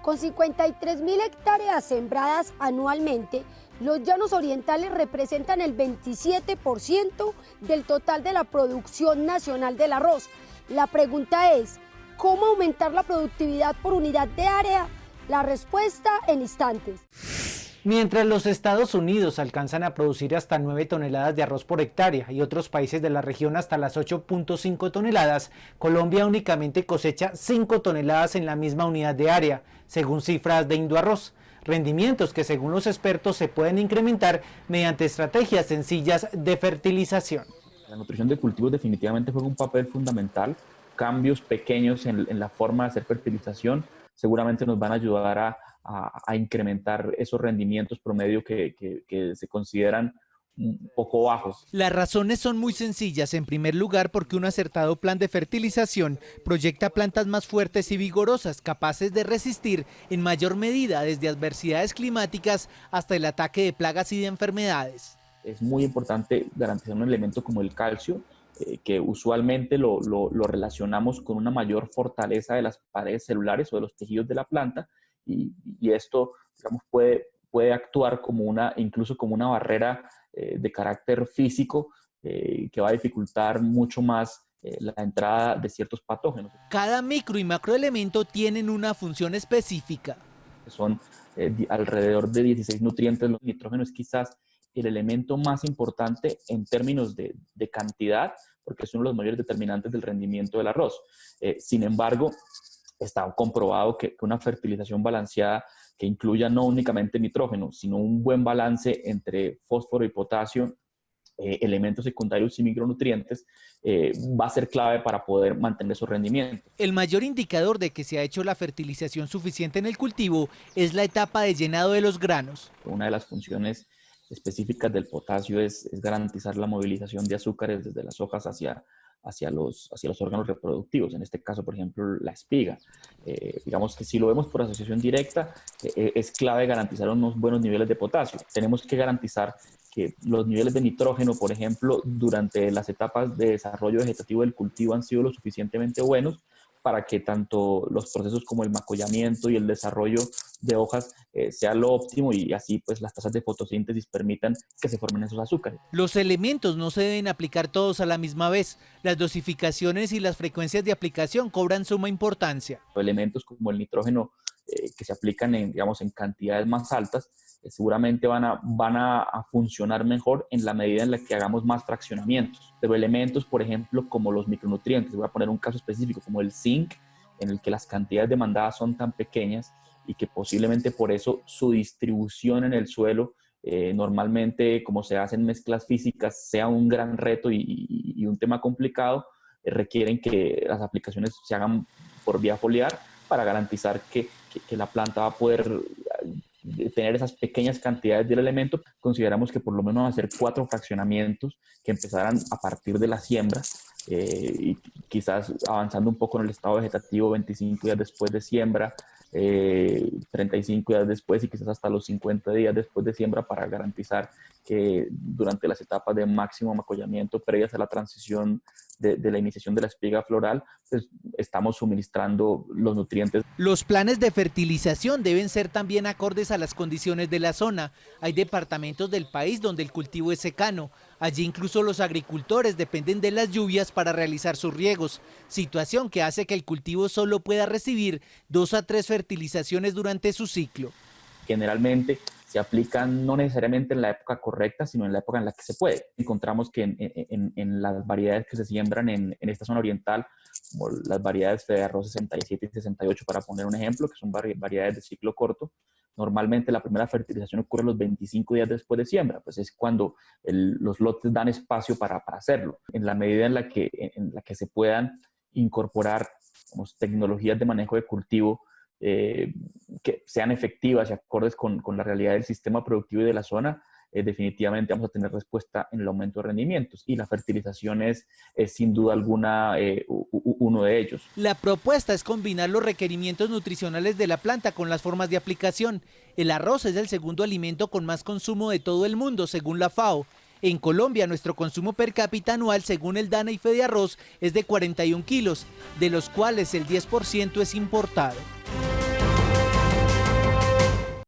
Con 53.000 hectáreas sembradas anualmente, los llanos orientales representan el 27% del total de la producción nacional del arroz. La pregunta es, ¿cómo aumentar la productividad por unidad de área? La respuesta en instantes. Mientras los Estados Unidos alcanzan a producir hasta 9 toneladas de arroz por hectárea y otros países de la región hasta las 8.5 toneladas, Colombia únicamente cosecha 5 toneladas en la misma unidad de área, según cifras de Indoarroz. Rendimientos que según los expertos se pueden incrementar mediante estrategias sencillas de fertilización. La nutrición de cultivos definitivamente juega un papel fundamental. Cambios pequeños en la forma de hacer fertilización seguramente nos van a ayudar a incrementar esos rendimientos promedio que se consideran un poco bajos. Las razones son muy sencillas. En primer lugar, porque un acertado plan de fertilización proyecta plantas más fuertes y vigorosas, capaces de resistir en mayor medida desde adversidades climáticas hasta el ataque de plagas y de enfermedades. Es muy importante garantizar un elemento como el calcio, que usualmente lo relacionamos con una mayor fortaleza de las paredes celulares o de los tejidos de la planta, y esto, digamos, puede actuar como incluso como una barrera de carácter físico que va a dificultar mucho más la entrada de ciertos patógenos. Cada micro y macroelemento tienen una función específica. Son alrededor de 16 nutrientes. El nitrógeno es quizás el elemento más importante en términos de cantidad, porque es uno de los mayores determinantes del rendimiento del arroz. Sin embargo, está comprobado que una fertilización balanceada que incluya no únicamente nitrógeno, sino un buen balance entre fósforo y potasio, elementos secundarios y micronutrientes, va a ser clave para poder mantener esos rendimientos. El mayor indicador de que se ha hecho la fertilización suficiente en el cultivo es la etapa de llenado de los granos. Una de las funciones específicas del potasio es garantizar la movilización de azúcares desde las hojas hacia los órganos reproductivos, en este caso, por ejemplo, la espiga. Digamos que si lo vemos por asociación directa, es clave garantizar unos buenos niveles de potasio. Tenemos que garantizar que los niveles de nitrógeno, por ejemplo, durante las etapas de desarrollo vegetativo del cultivo han sido lo suficientemente buenos para que tanto los procesos como el macollamiento y el desarrollo de hojas sea lo óptimo, y así pues las tasas de fotosíntesis permitan que se formen esos azúcares. Los elementos no se deben aplicar todos a la misma vez. Las dosificaciones y las frecuencias de aplicación cobran suma importancia. Elementos como el nitrógeno que se aplican en cantidades más altas seguramente van a funcionar mejor en la medida en la que hagamos más fraccionamientos. Pero elementos, por ejemplo, como los micronutrientes, voy a poner un caso específico como el zinc, en el que las cantidades demandadas son tan pequeñas y que posiblemente por eso su distribución en el suelo, normalmente como se hacen mezclas físicas, sea un gran reto y un tema complicado. Requieren que las aplicaciones se hagan por vía foliar para garantizar que la planta va a poder tener esas pequeñas cantidades del elemento. Consideramos que por lo menos hacer 4 fraccionamientos que empezaran a partir de la siembra, y quizás avanzando un poco en el estado vegetativo 25 días después de siembra, 35 días después y quizás hasta los 50 días después de siembra, para garantizar que durante las etapas de máximo macollamiento previas a la transición de la iniciación de la espiga floral, pues estamos suministrando los nutrientes. Los planes de fertilización deben ser también acordes a las condiciones de la zona. Hay departamentos del país donde el cultivo es secano. Allí incluso los agricultores dependen de las lluvias para realizar sus riegos, situación que hace que el cultivo solo pueda recibir 2 a 3 fertilizaciones durante su ciclo. Generalmente se aplican no necesariamente en la época correcta, sino en la época en la que se puede. Encontramos que en las variedades que se siembran en esta zona oriental, como las variedades de arroz 67 y 68, para poner un ejemplo, que son variedades de ciclo corto, normalmente la primera fertilización ocurre los 25 días después de siembra, pues es cuando los lotes dan espacio para hacerlo. En la medida en la que se puedan incorporar tecnologías de manejo de cultivo que sean efectivas y acordes con la realidad del sistema productivo y de la zona, definitivamente vamos a tener respuesta en el aumento de rendimientos, y la fertilización es sin duda alguna uno de ellos. La propuesta es combinar los requerimientos nutricionales de la planta con las formas de aplicación. El arroz es el segundo alimento con más consumo de todo el mundo, según la FAO. En Colombia, nuestro consumo per cápita anual, según el DANA y Fedearroz, es de 41 kilos, de los cuales el 10% es importado.